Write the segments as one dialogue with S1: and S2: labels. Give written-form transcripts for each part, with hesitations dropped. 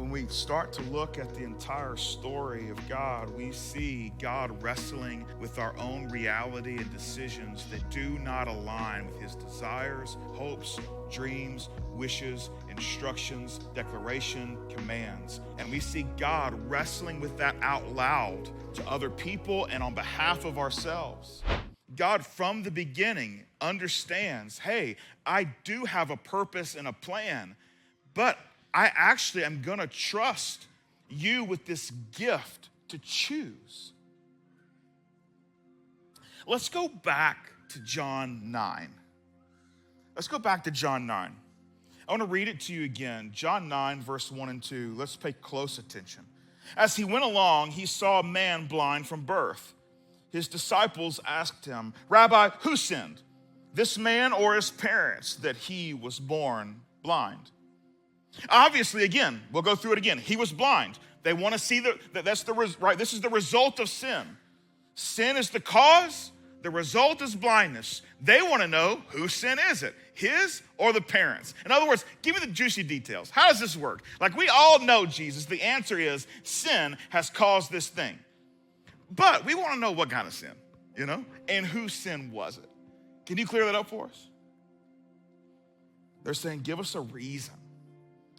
S1: when we start to look at the entire story of God, we see God wrestling with our own reality and decisions that do not align with his desires, hopes, dreams, wishes, instructions, declaration, commands. And we see God wrestling with that out loud to other people and on behalf of ourselves. God from the beginning understands, hey, I do have a purpose and a plan, but I actually am gonna trust you with this gift to choose. Let's go back to John 9. Let's go back to John 9. I want to read it to you again. John 9, verse 1 and 2. Let's pay close attention. As he went along, he saw a man blind from birth. His disciples asked him, Rabbi, who sinned, this man or his parents, that he was born blind? Obviously, again, we'll go through it again. He was blind. They want to see right. This is the result of sin. Sin is the cause. The result is blindness. They want to know whose sin is it, his or the parents? In other words, give me the juicy details. How does this work? Like, we all know, Jesus, the answer is sin has caused this thing. But we want to know what kind of sin, and whose sin was it? Can you clear that up for us? They're saying, give us a reason.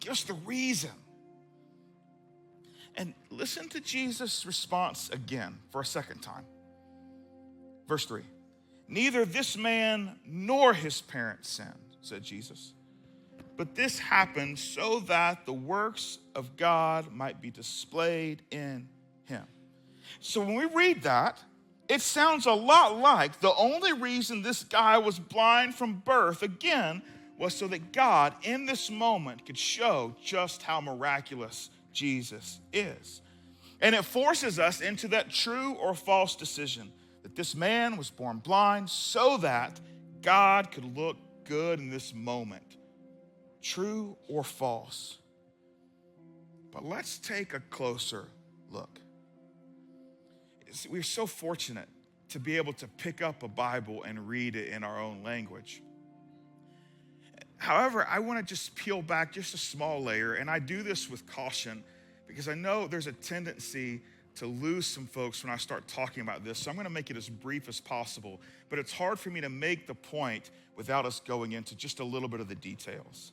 S1: Give us the reason. And listen to Jesus' response again for a second time. Verse 3, neither this man nor his parents sinned, said Jesus, but this happened so that the works of God might be displayed in him. So when we read that, it sounds a lot like the only reason this guy was blind from birth, again, was so that God, in this moment, could show just how miraculous Jesus is. And it forces us into that true or false decision, that this man was born blind so that God could look good in this moment. True or false? But let's take a closer look. We're so fortunate to be able to pick up a Bible and read it in our own language. However, I want to just peel back just a small layer, and I do this with caution because I know there's a tendency to lose some folks when I start talking about this, so I'm going to make it as brief as possible, but it's hard for me to make the point without us going into just a little bit of the details.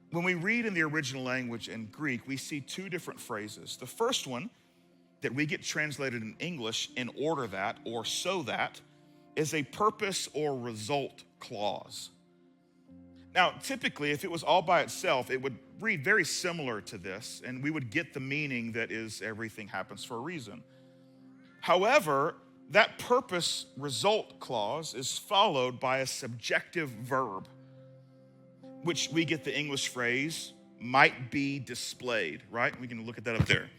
S1: When we read in the original language in Greek, we see two different phrases. The first one that we get translated in English, in order that or so that, is a purpose or result clause. Now, typically, if it was all by itself, it would read very similar to this, and we would get the meaning that is everything happens for a reason. However, that purpose result clause is followed by a subjective verb, which we get the English phrase, might be displayed, right? We can look at that up there.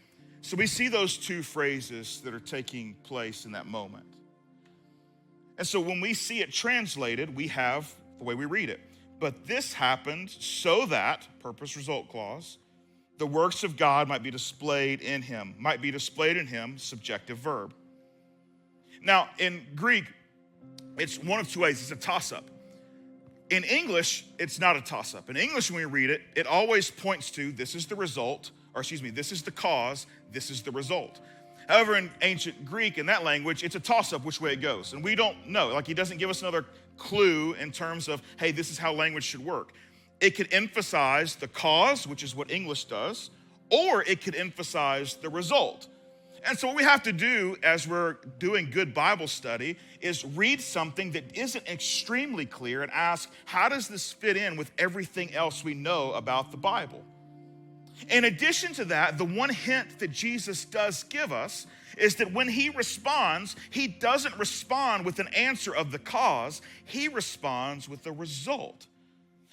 S1: So we see those two phrases that are taking place in that moment. And so when we see it translated, we have the way we read it. But this happened so that, purpose result clause, the works of God might be displayed in him. Might be displayed in him, subjective verb. Now, in Greek, it's one of two ways. It's a toss-up. In English, it's not a toss-up. In English, when we read it, it always points to this is the result, this is the cause, this is the result. However, in ancient Greek, in that language, it's a toss-up which way it goes. And we don't know. Like, he doesn't give us another clue in terms of, hey, this is how language should work. It could emphasize the cause, which is what English does, or it could emphasize the result. And so what we have to do as we're doing good Bible study is read something that isn't extremely clear and ask, how does this fit in with everything else we know about the Bible? In addition to that, the one hint that Jesus does give us is that when he responds, he doesn't respond with an answer of the cause, he responds with the result.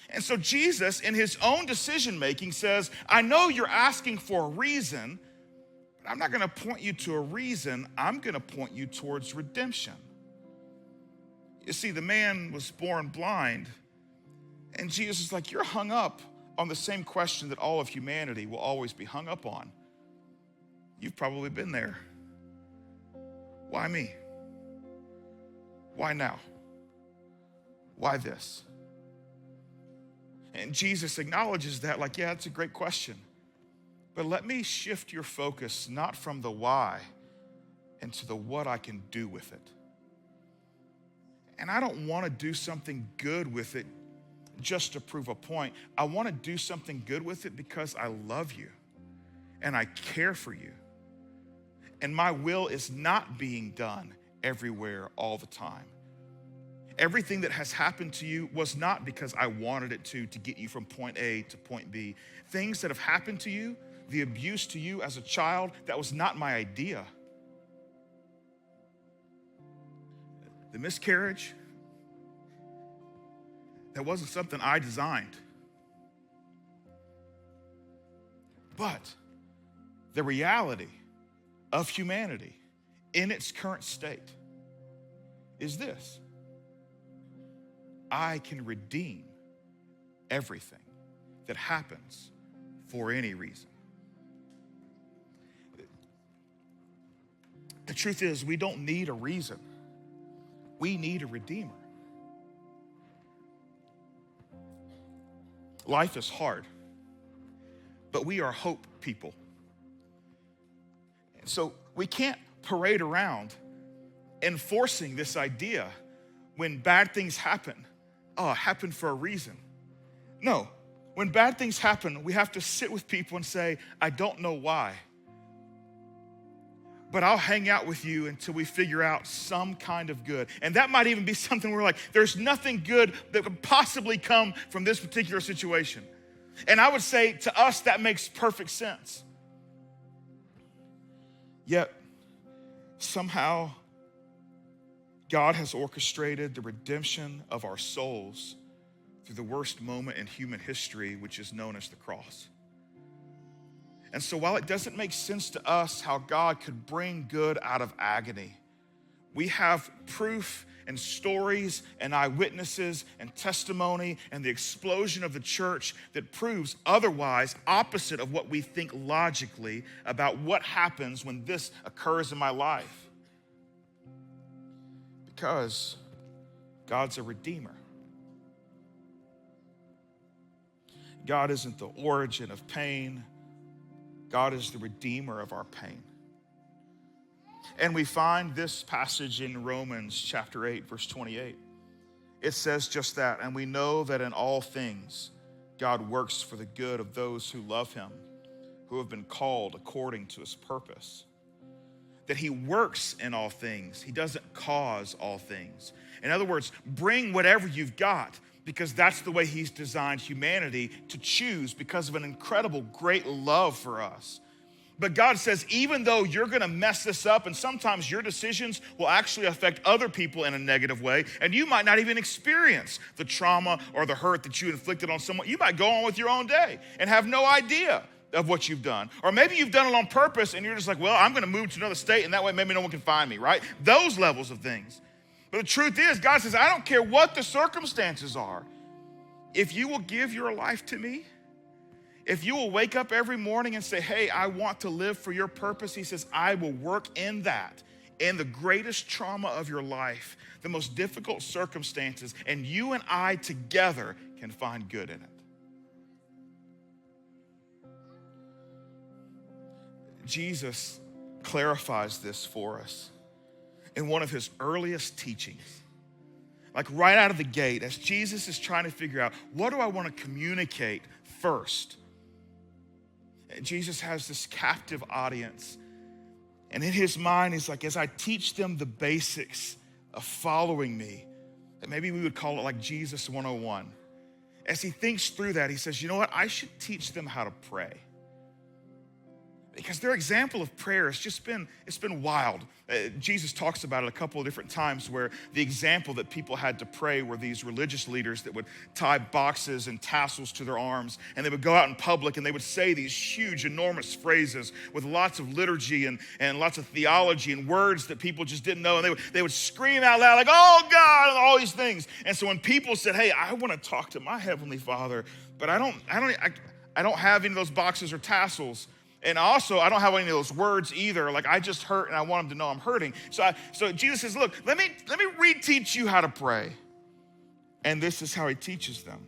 S1: And so Jesus, in his own decision-making, says, I know you're asking for a reason, but I'm not going to point you to a reason, I'm going to point you towards redemption. You see, the man was born blind, and Jesus is like, you're hung up on the same question that all of humanity will always be hung up on. You've probably been there. Why me? Why now? Why this? And Jesus acknowledges that, like, yeah, that's a great question, But let me shift your focus not from the why into the what I can do with it. And I don't want to do something good with it just to prove a point. I want to do something good with it because I love you and I care for you. And my will is not being done everywhere all the time. Everything that has happened to you was not because I wanted it to get you from point A to point B. Things that have happened to you, the abuse to you as a child, that was not my idea. The miscarriage, that wasn't something I designed. But the reality of humanity in its current state is this: I can redeem everything that happens for any reason. The truth is, we don't need a reason. We need a redeemer. Life is hard, but we are hope people. And so we can't parade around enforcing this idea when bad things happen. Oh, it happened for a reason. No, when bad things happen, we have to sit with people and say, I don't know why, but I'll hang out with you until we figure out some kind of good. And that might even be something where we're like, there's nothing good that could possibly come from this particular situation. And I would say to us, that makes perfect sense. Yet, somehow, God has orchestrated the redemption of our souls through the worst moment in human history, which is known as the cross. And so while it doesn't make sense to us how God could bring good out of agony, we have proof and stories and eyewitnesses and testimony and the explosion of the church that proves otherwise, opposite of what we think logically about what happens when this occurs in my life. Because God's a redeemer. God isn't the origin of pain. God is the redeemer of our pain. And we find this passage in Romans chapter 8, verse 28. It says just that, and we know that in all things God works for the good of those who love him, who have been called according to his purpose. That he works in all things. He doesn't cause all things. In other words, bring whatever you've got, because that's the way he's designed humanity to choose because of an incredible, great love for us. But God says, even though you're gonna mess this up, and sometimes your decisions will actually affect other people in a negative way, and you might not even experience the trauma or the hurt that you inflicted on someone. You might go on with your own day and have no idea of what you've done. Or maybe you've done it on purpose and you're just like, well, I'm gonna move to another state and that way maybe no one can find me, right? Those levels of things. But the truth is, God says, I don't care what the circumstances are. If you will give your life to me, if you will wake up every morning and say, hey, I want to live for your purpose, he says, I will work in that, in the greatest trauma of your life, the most difficult circumstances, and you and I together can find good in it. Jesus clarifies this for us in one of his earliest teachings. Like right out of the gate, as Jesus is trying to figure out, what do I want to communicate first? And Jesus has this captive audience. And in his mind, he's like, as I teach them the basics of following me, and maybe we would call it like Jesus 101. As he thinks through that, he says, you know what? I should teach them how to pray. Because their example of prayer it's been wild. Jesus talks about it a couple of different times where the example that people had to pray were these religious leaders that would tie boxes and tassels to their arms, and they would go out in public and they would say these huge, enormous phrases with lots of liturgy and lots of theology and words that people just didn't know, and they would scream out loud like, oh God, and all these things. And so when people said, hey, I want to talk to my Heavenly Father, but I don't have any of those boxes or tassels. And also, I don't have any of those words either. Like, I just hurt and I want them to know I'm hurting. So Jesus says, look, let me reteach you how to pray. And this is how he teaches them.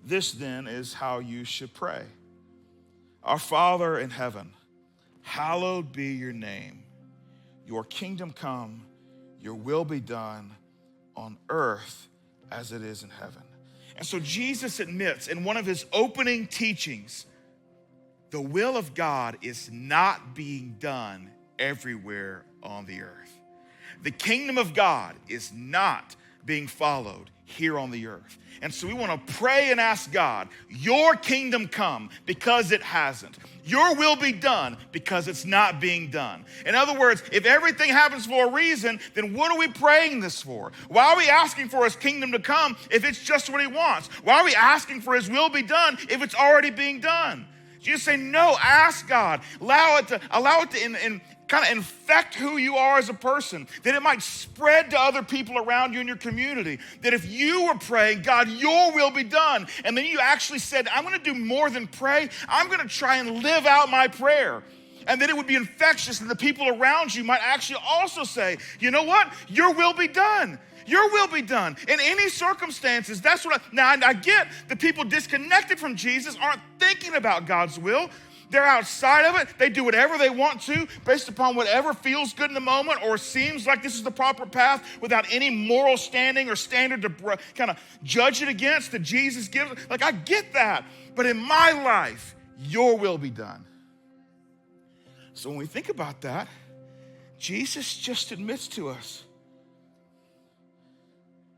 S1: This then is how you should pray. Our Father in heaven, hallowed be your name. Your kingdom come, your will be done on earth as it is in heaven. And so Jesus admits in one of his opening teachings, the will of God is not being done everywhere on the earth. The kingdom of God is not being followed here on the earth. And so we want to pray and ask God, your kingdom come, because it hasn't. Your will be done, because it's not being done. In other words, if everything happens for a reason, then what are we praying this for? Why are we asking for his kingdom to come if it's just what he wants? Why are we asking for his will be done if it's already being done? Jesus say, no, ask God. Allow it to kind of infect who you are as a person, that it might spread to other people around you in your community. That if you were praying, God, your will be done, and then you actually said, I'm going to do more than pray. I'm going to try and live out my prayer. And then it would be infectious, and the people around you might actually also say, you know what? Your will be done. Your will be done. In any circumstances, that's what I get the people disconnected from Jesus aren't thinking about God's will. They're outside of it. They do whatever they want to based upon whatever feels good in the moment or seems like this is the proper path without any moral standing or standard to kind of judge it against that Jesus gives. Like, I get that. But in my life, your will be done. So when we think about that, Jesus just admits to us,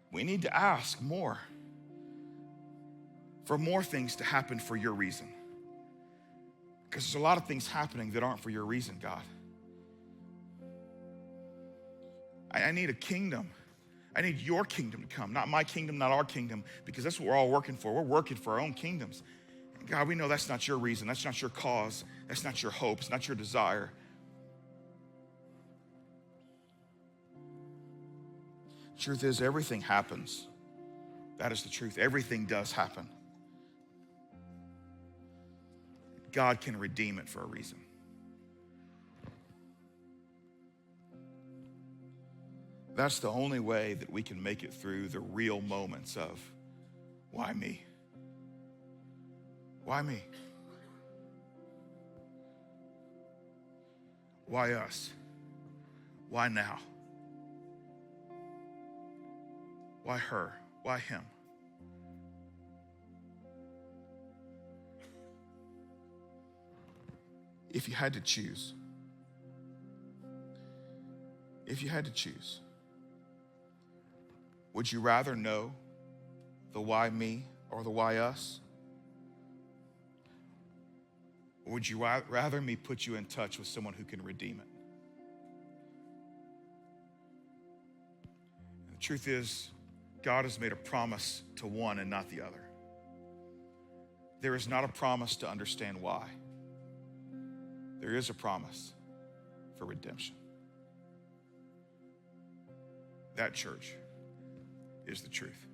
S1: we need to ask more for more things to happen for your reason. Because there's a lot of things happening that aren't for your reason, God. I need a kingdom. I need your kingdom to come, not my kingdom, not our kingdom, because that's what we're all working for. We're working for our own kingdoms. And God, we know that's not your reason. That's not your cause. That's not your hope. It's not your desire. Truth is, everything happens. That is the truth. Everything does happen. God can redeem it for a reason. That's the only way that we can make it through the real moments of, why me? Why me? Why us? Why now? Why her? Why him? If you had to choose, would you rather know the why me or the why us? Or would you rather me put you in touch with someone who can redeem it? And the truth is, God has made a promise to one and not the other. There is not a promise to understand why. There is a promise for redemption. That, church, is the truth.